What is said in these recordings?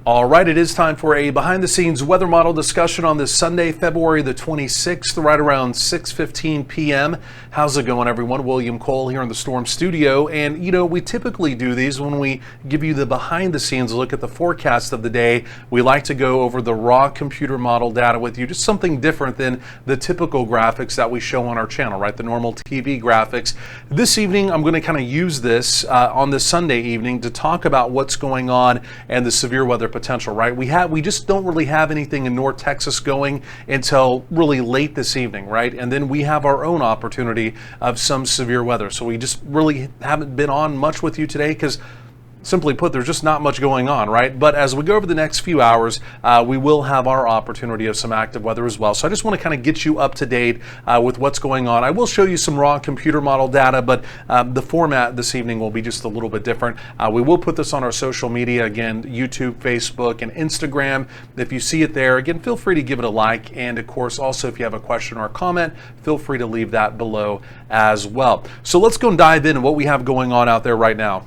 All right, it is time for a behind-the-scenes weather model discussion on this Sunday, February the 26th, right around 6:15 p.m. How's it going, everyone? William Cole here in the Storm Studio, and we typically do these when we give you the behind-the-scenes look at the forecast of the day. We like to go over the raw computer model data with you, just something different than the typical graphics that we show on our channel, right? The normal TV graphics. This evening, I'm going to kind of use this on this Sunday evening to talk about what's going on and the severe weather potential, right? We just don't really have anything in North Texas going until really late this evening, right? And then we have our own opportunity of some severe weather. So we just really haven't been on much with you today because, simply put, there's just not much going on, right? But as we go over the next few hours, we will have our opportunity of some active weather as well. So I just want to kind of get you up to date with what's going on. I will show you some raw computer model data, but the format this evening will be just a little bit different. We will put this on our social media, again, YouTube, Facebook, and Instagram. If you see it there, again, feel free to give it a like. And of course, also, if you have a question or a comment, feel free to leave that below as well. So let's go and dive into what we have going on out there right now.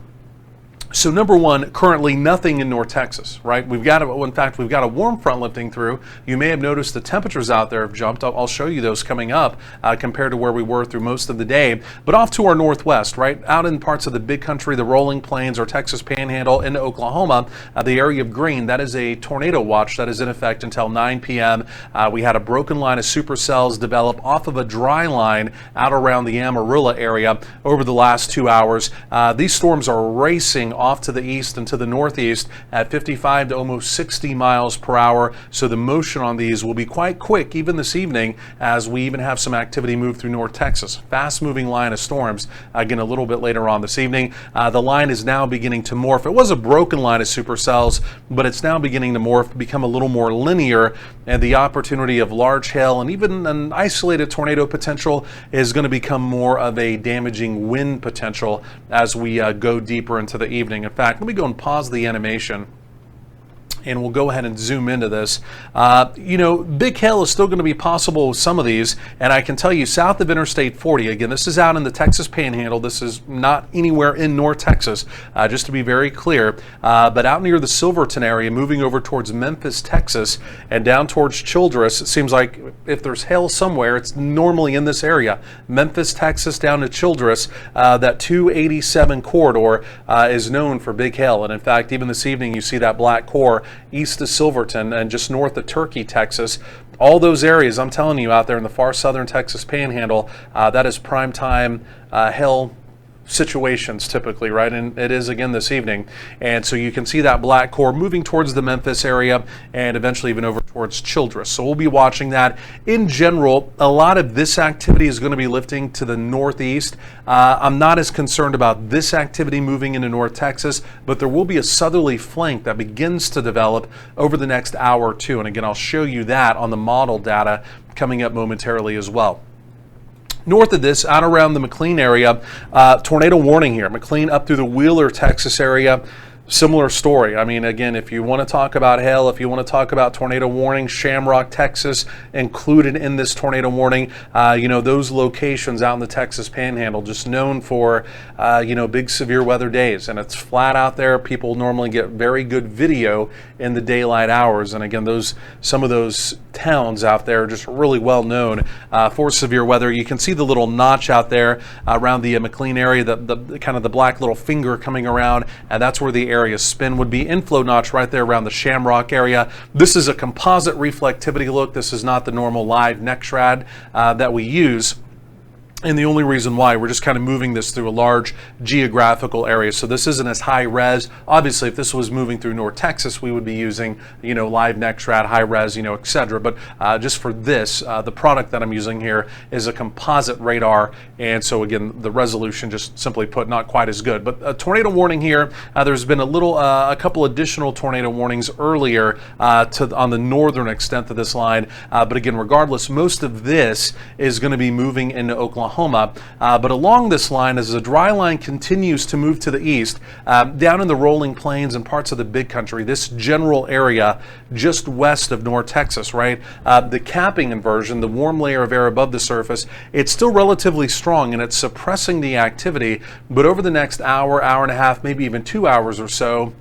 So number one, currently nothing in North Texas, right? In fact, we've got a warm front lifting through. You may have noticed the temperatures out there have jumped. I'll show you those coming up compared to where we were through most of the day. But off to our northwest, right? Out in parts of the big country, the rolling plains or Texas Panhandle into Oklahoma, the area of green, that is a tornado watch that is in effect until 9 p.m. We had a broken line of supercells develop off of a dry line out around the Amarillo area over the last 2 hours. These storms are racing off to the east and to the northeast at 55 to almost 60 miles per hour. So the motion on these will be quite quick even this evening as we even have some activity move through North Texas. Fast moving line of storms again a little bit later on this evening. The line is now beginning to morph. It was a broken line of supercells, but it's now beginning to morph, become a little more linear, and the opportunity of large hail and even an isolated tornado potential is going to become more of a damaging wind potential as we go deeper into the evening. In fact, let me go and pause the animation and we'll go ahead and zoom into this. Big hail is still going to be possible with some of these, and I can tell you south of Interstate 40, again, this is out in the Texas Panhandle. This is not anywhere in North Texas, just to be very clear, but out near the Silverton area, moving over towards Memphis, Texas, and down towards Childress. It seems like if there's hail somewhere, it's normally in this area. Memphis, Texas, down to Childress, that 287 corridor is known for big hail, and in fact, even this evening, you see that black core east of Silverton and just north of Turkey, Texas. All those areas, I'm telling you, out there in the far southern Texas Panhandle, that is prime time hail situations typically, right? And it is again this evening. And so you can see that black core moving towards the Memphis area and eventually even over towards Childress. So we'll be watching that. In general, a lot of this activity is going to be lifting to the northeast. I'm not as concerned about this activity moving into North Texas, but there will be a southerly flank that begins to develop over the next hour or two. And again, I'll show you that on the model data coming up momentarily as well. North of this, out around the McLean area, tornado warning here. McLean up through the Wheeler, Texas area. Similar story. I mean, again, if you want to talk about hail, if you want to talk about tornado warning, Shamrock, Texas, included in this tornado warning, those locations out in the Texas Panhandle, just known for, big severe weather days. And it's flat out there. People normally get very good video in the daylight hours. And again, some of those towns out there are just really well known for severe weather. You can see the little notch out there around the McLean area, the kind of the black little finger coming around, and that's where the area spin would be. Inflow notch right there around the Shamrock area. This is a composite reflectivity look. This is not the normal live NEXRAD that we use. And the only reason why, we're just kind of moving this through a large geographical area. So this isn't as high res. Obviously, if this was moving through North Texas, we would be using, live NEXRAD, high res, et cetera. But just for this, the product that I'm using here is a composite radar. And so again, the resolution, just simply put, not quite as good. But a tornado warning here. There's been a couple additional tornado warnings earlier on the northern extent of this line. But again, regardless, most of this is going to be moving into Oklahoma. But along this line, as the dry line continues to move to the east, down in the rolling plains and parts of the big country, this general area just west of North Texas, right? The capping inversion, the warm layer of air above the surface, it's still relatively strong and it's suppressing the activity. But over the next hour, hour and a half, maybe even 2 hours or so,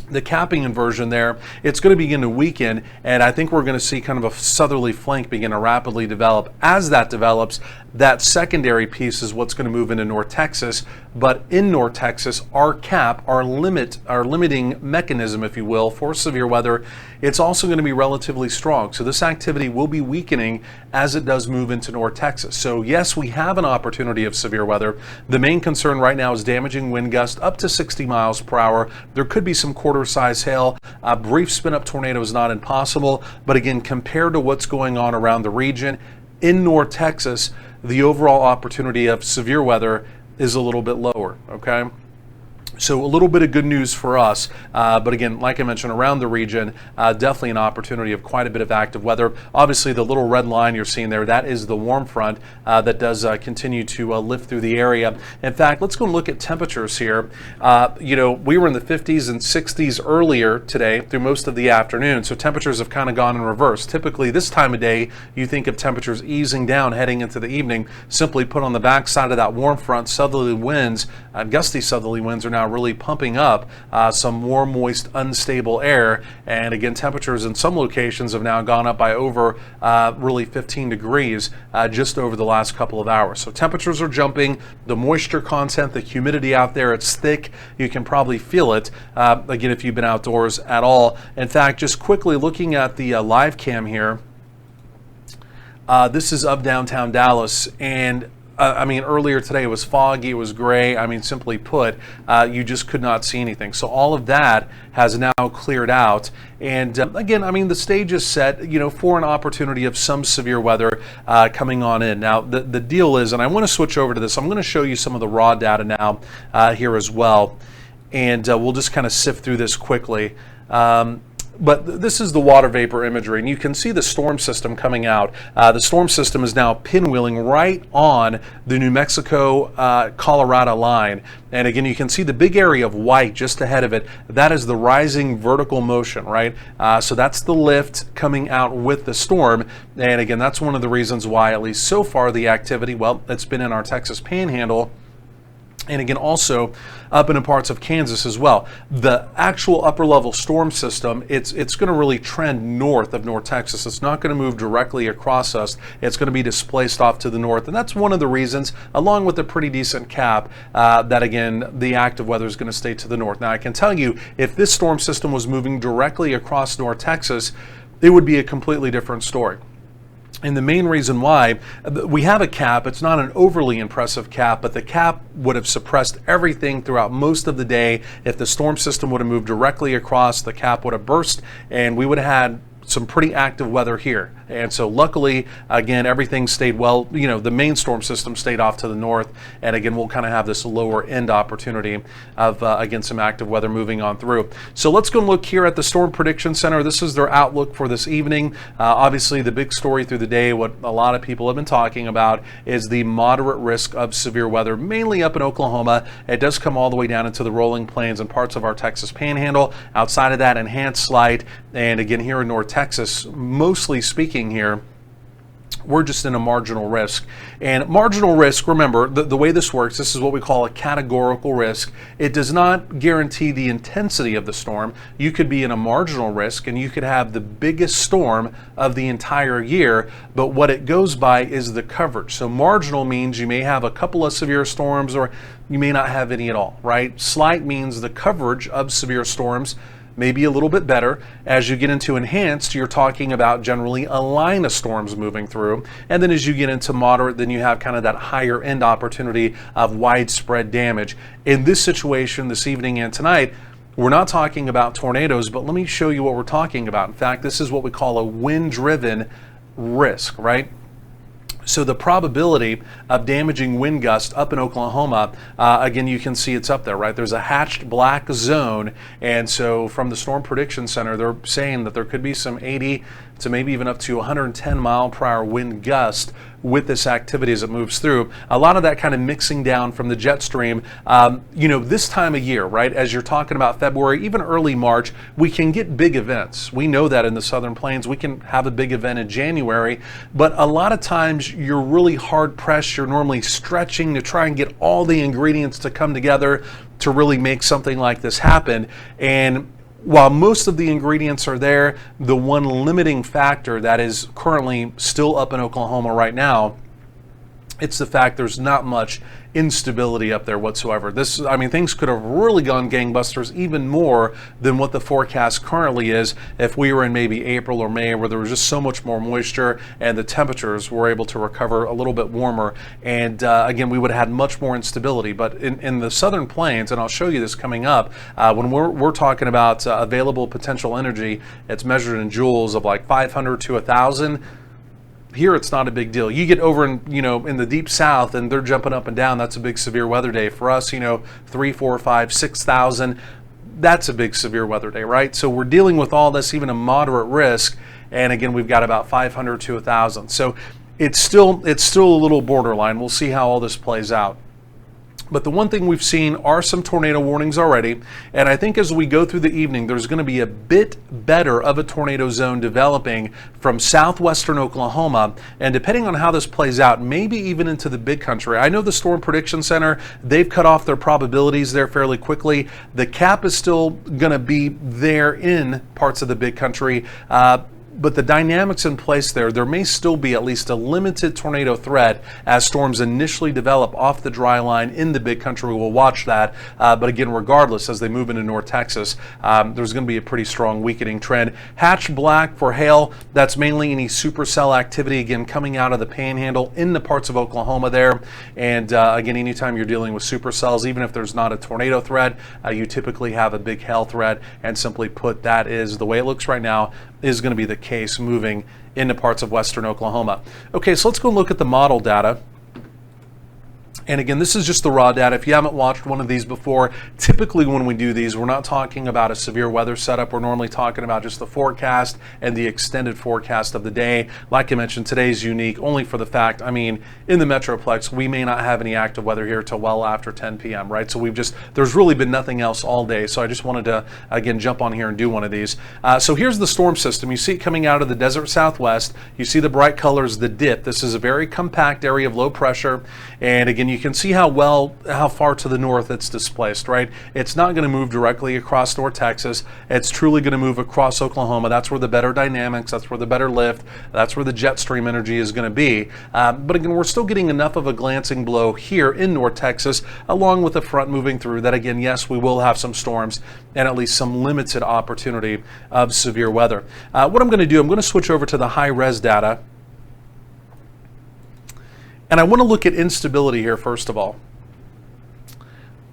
the capping inversion there, it's going to begin to weaken, and I think we're going to see kind of a southerly flank begin to rapidly develop. As that develops, that secondary piece is what's going to move into North Texas. But in North Texas, our cap, our limiting mechanism, if you will, for severe weather, it's also going to be relatively strong. So this activity will be weakening as it does move into North Texas. So yes, we have an opportunity of severe weather. The main concern right now is damaging wind gust up to 60 miles per hour. There could be some quarter-size hail. A brief spin-up tornado is not impossible, but again, compared to what's going on around the region in North Texas, the overall opportunity of severe weather is a little bit lower, okay? So a little bit of good news for us, but again, like I mentioned, around the region, definitely an opportunity of quite a bit of active weather. Obviously, the little red line you're seeing there, that is the warm front that does continue to lift through the area. In fact, let's go and look at temperatures here. We were in the 50s and 60s earlier today through most of the afternoon, so temperatures have kind of gone in reverse. Typically, this time of day, you think of temperatures easing down heading into the evening. Simply put, on the backside of that warm front, southerly winds, gusty southerly winds are now really pumping up some warm, moist, unstable air. And again, temperatures in some locations have now gone up by over really 15 degrees just over the last couple of hours. So temperatures are jumping. The moisture content, the humidity out there, it's thick. You can probably feel it, again, if you've been outdoors at all. In fact, just quickly looking at the live cam here, this is of downtown Dallas, and earlier today it was foggy, it was gray. Simply put, you just could not see anything. So all of that has now cleared out. And again, the stage is set, for an opportunity of some severe weather coming on in. Now, the deal is, and I want to switch over to this, I'm going to show you some of the raw data now here as well. And we'll just kind of sift through this quickly. But this is the water vapor imagery, and you can see the storm system coming out. The storm system is now pinwheeling right on the New Mexico-Colorado line. And again, you can see the big area of white just ahead of it. That is the rising vertical motion, right? So that's the lift coming out with the storm. And again, that's one of the reasons why, at least so far, the activity, well, it's been in our Texas Panhandle. And again, also up in parts of Kansas as well. The actual upper level storm system, it's going to really trend north of North Texas. It's not going to move directly across us. It's going to be displaced off to the north. And that's one of the reasons, along with a pretty decent cap, that again, the active weather is going to stay to the north. Now, I can tell you, if this storm system was moving directly across North Texas, it would be a completely different story. And the main reason why, we have a cap, it's not an overly impressive cap, but the cap would have suppressed everything throughout most of the day. If the storm system would have moved directly across, the cap would have burst, and we would have had some pretty active weather here. And so luckily, again, everything stayed well. The main storm system stayed off to the north. And again, we'll kind of have this lower end opportunity of, again, some active weather moving on through. So let's go and look here at the Storm Prediction Center. This is their outlook for this evening. Obviously, the big story through the day, what a lot of people have been talking about, is the moderate risk of severe weather, mainly up in Oklahoma. It does come all the way down into the rolling plains and parts of our Texas Panhandle. Outside of that, enhanced slight. And again, here in North Texas, mostly speaking here, we're just in a marginal risk. And marginal risk, remember, the way this works, this is what we call a categorical risk. It does not guarantee the intensity of the storm. You could be in a marginal risk and you could have the biggest storm of the entire year, but what it goes by is the coverage. So marginal means you may have a couple of severe storms or you may not have any at all, right? Slight means the coverage of severe storms maybe a little bit better. As you get into enhanced, you're talking about generally a line of storms moving through. And then as you get into moderate, then you have kind of that higher end opportunity of widespread damage. In this situation this evening and tonight, we're not talking about tornadoes, but let me show you what we're talking about. In fact, this is what we call a wind-driven risk, right? So the probability of damaging wind gust up in Oklahoma, again, you can see it's up there, right? There's a hatched black zone. And so from the Storm Prediction Center, they're saying that there could be some 80 to maybe even up to 110 mile per hour wind gust with this activity as it moves through. A lot of that kind of mixing down from the jet stream. This time of year, right, as you're talking about February, even early March, we can get big events. We know that in the Southern Plains, we can have a big event in January, but a lot of times you're really hard pressed. You're normally stretching to try and get all the ingredients to come together to really make something like this happen. And while most of the ingredients are there, the one limiting factor that is currently still up in Oklahoma right now, it's the fact there's not much instability up there whatsoever. Things could have really gone gangbusters even more than what the forecast currently is if we were in maybe April or May, where there was just so much more moisture and the temperatures were able to recover a little bit warmer. And again, we would have had much more instability. But in the southern plains, and I'll show you this coming up, when we're talking about available potential energy, it's measured in joules of like 500 to 1,000. Here it's not a big deal. You get over in the deep south and they're jumping up and down. That's a big severe weather day. For us, 3, 4, 5, 6,000. That's a big severe weather day, right? So we're dealing with all this, even a moderate risk. And again, we've got about 500 to 1,000. So it's still a little borderline. We'll see how all this plays out. But the one thing we've seen are some tornado warnings already, and I think as we go through the evening, there's going to be a bit better of a tornado zone developing from southwestern Oklahoma, and depending on how this plays out, maybe even into the big country. I know the Storm Prediction Center, they've cut off their probabilities there fairly quickly. The cap is still going to be there in parts of the big country, but the dynamics in place there may still be at least a limited tornado threat as storms initially develop off the dry line in the big country. We'll watch that. But again, regardless, as they move into North Texas, there's going to be a pretty strong weakening trend. Hatch black for hail, that's mainly any supercell activity, again, coming out of the panhandle in the parts of Oklahoma there. And again, anytime you're dealing with supercells, even if there's not a tornado threat, you typically have a big hail threat. And simply put, that is the way it looks right now, is going to be the case moving into parts of western Oklahoma. Okay, so let's go look at the model data. And again, this is just the raw data. If you haven't watched one of these before, typically when we do these, we're not talking about a severe weather setup. We're normally talking about just the forecast and the extended forecast of the day. Like I mentioned, today's unique only for the fact, in the Metroplex, we may not have any active weather here till well after 10 p.m., right? So there's really been nothing else all day. So I just wanted to, again, jump on here and do one of these. So here's the storm system. You see it coming out of the desert southwest. You see the bright colors, the dip. This is a very compact area of low pressure. And again, you can see how far to the north it's displaced, right? It's not going to move directly across North Texas. It's truly going to move across Oklahoma. That's where the better dynamics, that's where the better lift, that's where the jet stream energy is going to be. But again, we're still getting enough of a glancing blow here in North Texas, along with the front moving through that. Again, yes, we will have some storms and at least some limited opportunity of severe weather. What I'm going to do, I'm going to switch over to the high-res data. And I want to look at instability here first of all.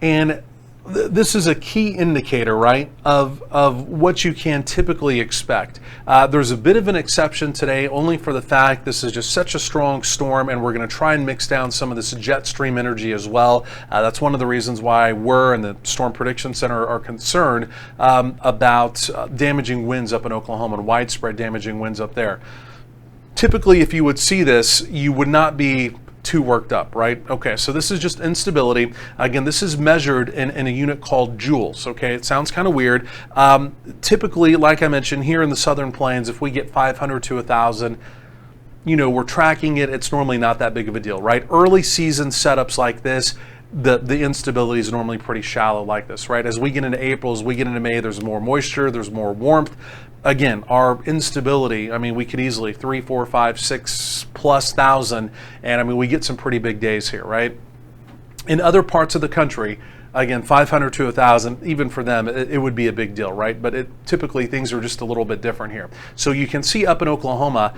And this is a key indicator, right, of what you can typically expect. There's a bit of an exception today, only for the fact this is just such a strong storm, and we're going to try and mix down some of this jet stream energy as well. That's one of the reasons why we're in the Storm Prediction Center are concerned about damaging winds up in Oklahoma and widespread damaging winds up there. Typically, if you would see this, you would not be too worked up, right? Okay, so this is just instability. Again, this is measured in a unit called joules, okay? It sounds kind of weird. Typically, like I mentioned, here in the southern plains, if we get 500 to 1,000, we're tracking it, it's normally not that big of a deal, right? Early season setups like this, the instability is normally pretty shallow like this, right? As we get into April, as we get into May, there's more moisture, there's more warmth. Again, our instability, we could easily 3, 4, 5, 6 plus thousand, and we get some pretty big days here, right? In other parts of the country, again, 500 to 1,000, even for them, it would be a big deal, right? But typically things are just a little bit different here. So you can see up in Oklahoma,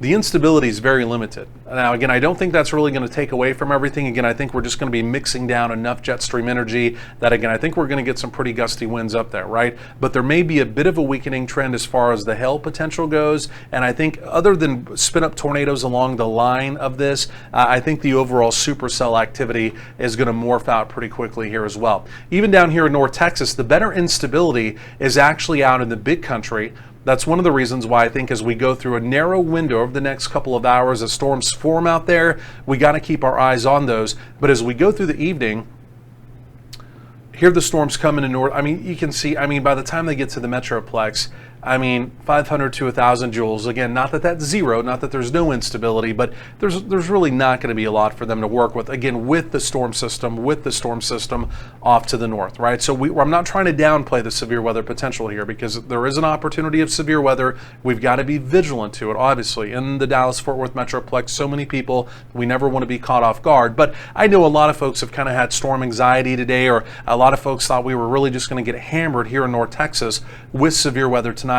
the instability is very limited. Now, again, I don't think that's really going to take away from everything. Again, I think we're just going to be mixing down enough jet stream energy that, again, I think we're going to get some pretty gusty winds up there, right? But there may be a bit of a weakening trend as far as the hail potential goes. And I think other than spin up tornadoes along the line of this, I think the overall supercell activity is going to morph out pretty quickly here as well. Even down here in North Texas, the better instability is actually out in the big country. That's one of the reasons why I think as we go through a narrow window over the next couple of hours as storms form out there, we got to keep our eyes on those. But as we go through the evening, Here the storms coming in north. I mean, you can see, I mean, by the time they get to the Metroplex, I mean, 500 to 1,000 joules. Again, not that that's zero, not that there's no instability, but there's really not going to be a lot for them to work with. Again, with the storm system off to the north, right? So I'm not trying to downplay the severe weather potential here, because there is an opportunity of severe weather. We've got to be vigilant to it, obviously. In the Dallas-Fort Worth Metroplex, so many people, we never want to be caught off guard. But I know a lot of folks have kind of had storm anxiety today, or a lot of folks thought we were really just going to get hammered here in North Texas with severe weather tonight.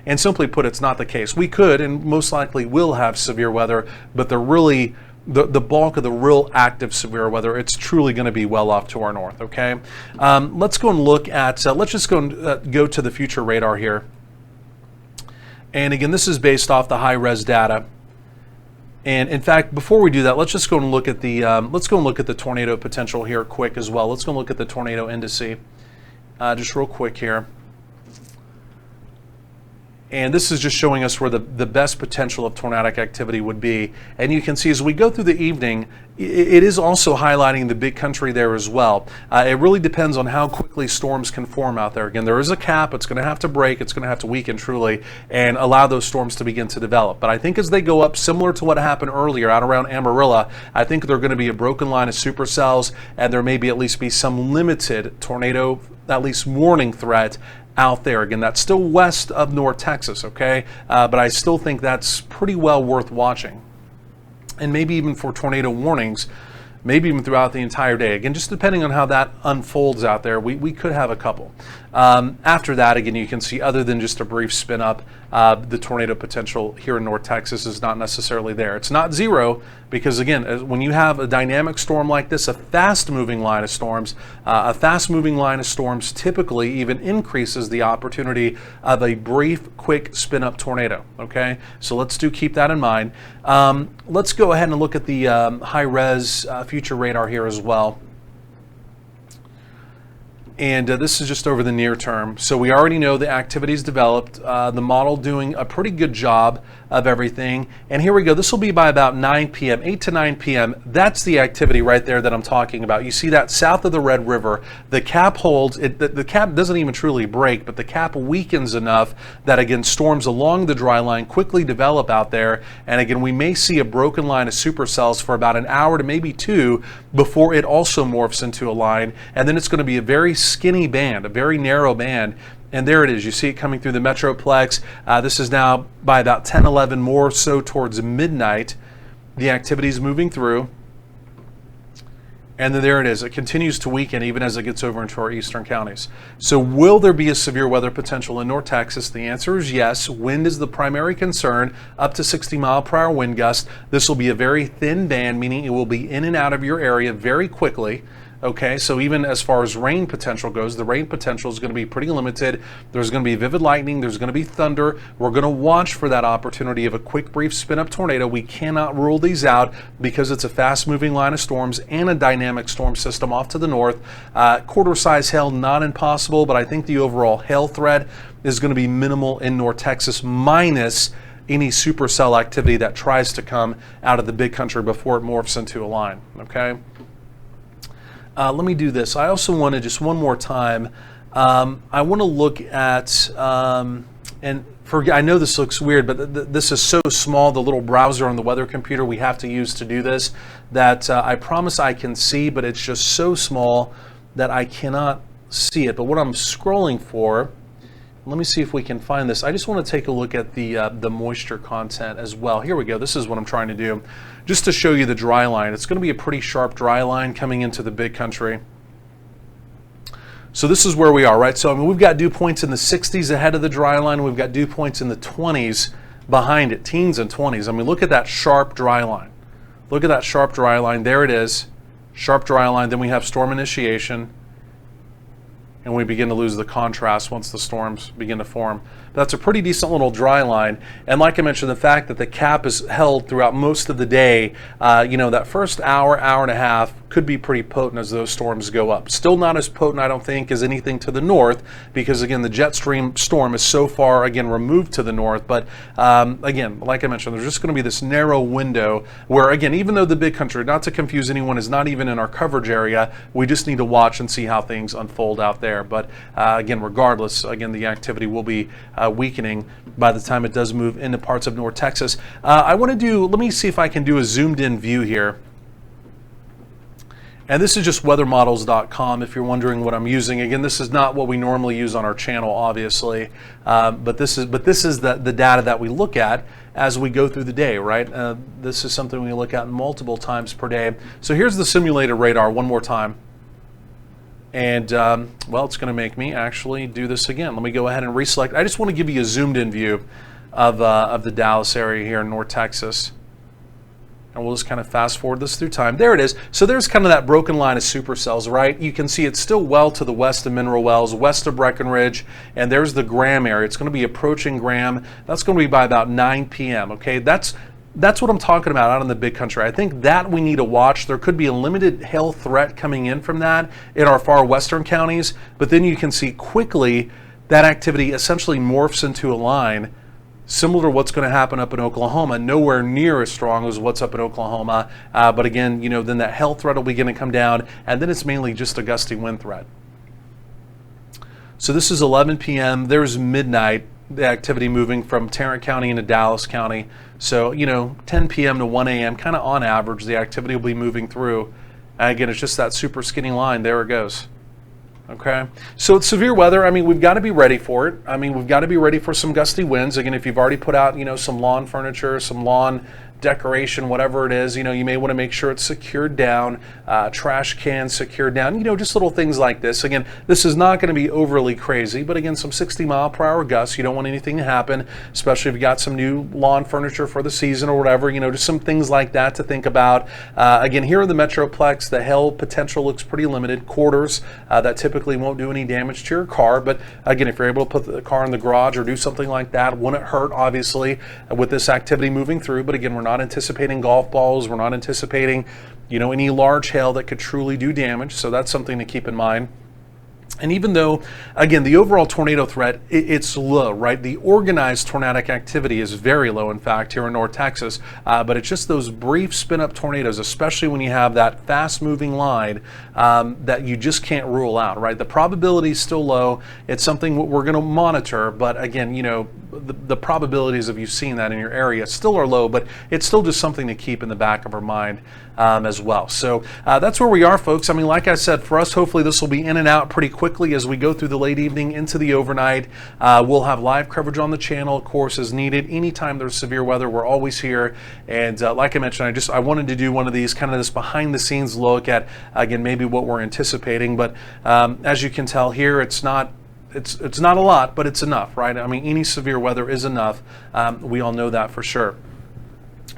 And simply put, it's not the case. We could and most likely will have severe weather, but they're really the bulk of the real active severe weather, it's truly going to be well off to our north. Okay, let's go and look at let's just go and go to the future radar here. And again, this is based off the high res data. And in fact, before we do that, let's just go and look at the tornado potential here quick as well. Let's go and look at the tornado indice just real quick here. And this is just showing us where the best potential of tornadic activity would be. And you can see as we go through the evening, it is also highlighting the big country there as well. It really depends on how quickly storms can form out there. Again, there is a cap. It's going to have to break. It's going to have to weaken truly and allow those storms to begin to develop. But I think as they go up, similar to what happened earlier out around Amarillo, I think they're going to be a broken line of supercells, and there may be at least be some limited tornado, at least warning threat out there. Again, that's still west of North Texas, okay? But I still think that's pretty well worth watching. And maybe even for tornado warnings, maybe even throughout the entire day. Again, just depending on how that unfolds out there, we could have a couple. After that, again, you can see other than just a brief spin up, the tornado potential here in North Texas is not necessarily there. It's not zero, because again, when you have a dynamic storm like this, a fast moving line of storms, typically even increases the opportunity of a brief, quick spin up tornado. Okay, so let's keep that in mind. Let's go ahead and look at the high res future radar here as well. And this is just over the near term. So we already know the activity's developed, the model doing a pretty good job of everything. And here we go. This will be by about 9 p.m., 8 to 9 p.m. That's the activity right there that I'm talking about. You see that south of the Red River, the cap holds, the cap doesn't even truly break, but the cap weakens enough that, again, storms along the dry line quickly develop out there. And again, we may see a broken line of supercells for about an hour to maybe two before it also morphs into a line. And then it's going to be a very skinny band, a very narrow band. And there it is. You see it coming through the Metroplex. This is now by about 10, 11, more so towards midnight. The activity is moving through. And then there it is. It continues to weaken even as it gets over into our eastern counties. So will there be a severe weather potential in North Texas? The answer is yes. Wind is the primary concern, up to 60-mile-per-hour wind gusts. This will be a very thin band, meaning it will be in and out of your area very quickly. Okay, so even as far as rain potential goes, the rain potential is going to be pretty limited. There's going to be vivid lightning. There's going to be thunder. We're going to watch for that opportunity of a quick, brief spin-up tornado. We cannot rule these out because it's a fast-moving line of storms and a dynamic storm system off to the north. Quarter-size hail, not impossible, but I think the overall hail threat is going to be minimal in North Texas, minus any supercell activity that tries to come out of the big country before it morphs into a line, okay? Let me do this. I also want to just one more time, I want to look at, and I know this looks weird, but this is so small, the little browser on the weather computer we have to use to do this, that I promise I can see, but it's just so small that I cannot see it. But what I'm scrolling for, let me see if we can find this. I just want to take a look at the moisture content as well. Here we go. This is what I'm trying to do. Just to show you the dry line. It's going to be a pretty sharp dry line coming into the big country. So this is where we are, right? So I mean, we've got dew points in the 60s ahead of the dry line. We've got dew points in the 20s behind it, teens and 20s. I mean, look at that sharp dry line. Look at that sharp dry line. There it is. Sharp dry line. Then we have storm initiation. and we begin to lose the contrast once the storms begin to form. But that's a pretty decent little dry line. And like I mentioned, the fact that the cap is held throughout most of the day, that first hour, hour and a half could be pretty potent as those storms go up. Still not as potent, I don't think, as anything to the north, because again, the jet stream storm is so far, again, removed to the north. But again, like I mentioned, there's just going to be this narrow window where, again, even though the big country, not to confuse anyone, is not even in our coverage area, we just need to watch and see how things unfold out there. But again, regardless, again, the activity will be weakening by the time it does move into parts of North Texas. Let me see if I can do a zoomed in view here. And this is just weathermodels.com if you're wondering what I'm using. Again, this is not what we normally use on our channel, obviously, but this is the data that we look at as we go through the day, right? This is something we look at multiple times per day. So here's the simulated radar one more time. And, well, it's going to make me actually do this again. Let me go ahead and reselect. I just want to give you a zoomed in view of the Dallas area here in North Texas. And we'll just kind of fast forward this through time. There it is. So there's kind of that broken line of supercells, right? You can see it's still well to the west of Mineral Wells, west of Breckenridge, and there's the Graham area. It's going to be approaching Graham. That's going to be by about 9 p.m., okay? That's what I'm talking about out in the big country. I think that we need to watch. There could be a limited hail threat coming in from that in our far western counties, but then you can see quickly that activity essentially morphs into a line similar to what's going to happen up in Oklahoma, nowhere near as strong as what's up in Oklahoma. But again, then that hail threat will begin to come down, and then it's mainly just a gusty wind threat. So this is 11 p.m. There's midnight, the activity moving from Tarrant County into Dallas County. So, 10 p.m. to 1 a.m., kind of on average, the activity will be moving through. And again, it's just that super skinny line. There it goes. Okay, so it's severe weather. I mean, we've got to be ready for it. I mean, we've got to be ready for some gusty winds. Again, if you've already put out, some lawn furniture, some lawn decoration, whatever it is, you may want to make sure it's secured down, trash cans secured down, just little things like this. Again, this is not going to be overly crazy, but again, some 60-mile-per-hour gusts. You don't want anything to happen, especially if you got some new lawn furniture for the season or whatever, just some things like that to think about. Again, here in the Metroplex, the hail potential looks pretty limited. Quarters, that typically won't do any damage to your car, but again, if you're able to put the car in the garage or do something like that, wouldn't hurt, obviously, with this activity moving through. But again, we're not anticipating golf balls. We're not anticipating, any large hail that could truly do damage. So that's something to keep in mind. And even though, again, the overall tornado threat, it's low, right? The organized tornadic activity is very low, in fact, here in North Texas. But it's just those brief spin-up tornadoes, especially when you have that fast-moving line that you just can't rule out, right? The probability is still low. It's something we're going to monitor. But again, the probabilities of you seeing that in your area still are low, but it's still just something to keep in the back of our mind as well. So that's where we are, folks. I mean, like I said, for us, hopefully this will be in and out pretty quickly as we go through the late evening into the overnight. We'll have live coverage on the channel, of course, as needed. Anytime there's severe weather, we're always here. And like I mentioned, I wanted to do one of these, kind of this behind the scenes look at, again, maybe what we're anticipating. But as you can tell here, it's not a lot, but it's enough, right? I mean, any severe weather is enough. We all know that for sure.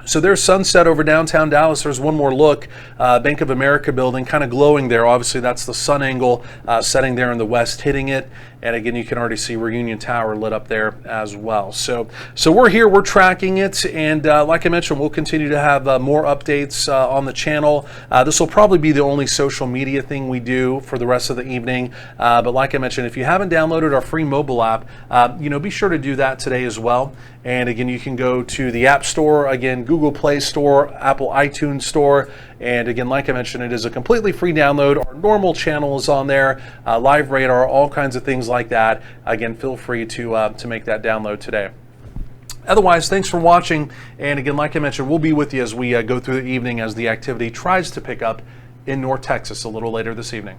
So there's sunset over downtown Dallas. There's one more look. Bank of America building kind of glowing there. Obviously, that's the sun angle setting there in the west, hitting it. And again, you can already see Reunion Tower lit up there as well. So we're here, we're tracking it. And like I mentioned, we'll continue to have more updates on the channel. This will probably be the only social media thing we do for the rest of the evening. But like I mentioned, if you haven't downloaded our free mobile app, be sure to do that today as well. And again, you can go to the App Store, again, Google Play Store, Apple iTunes Store. And again, like I mentioned, it is a completely free download. Our normal channel is on there, live radar, all kinds of things like that. Again, feel free to make that download today. Otherwise, thanks for watching. And again, like I mentioned, we'll be with you as we go through the evening as the activity tries to pick up in North Texas a little later this evening.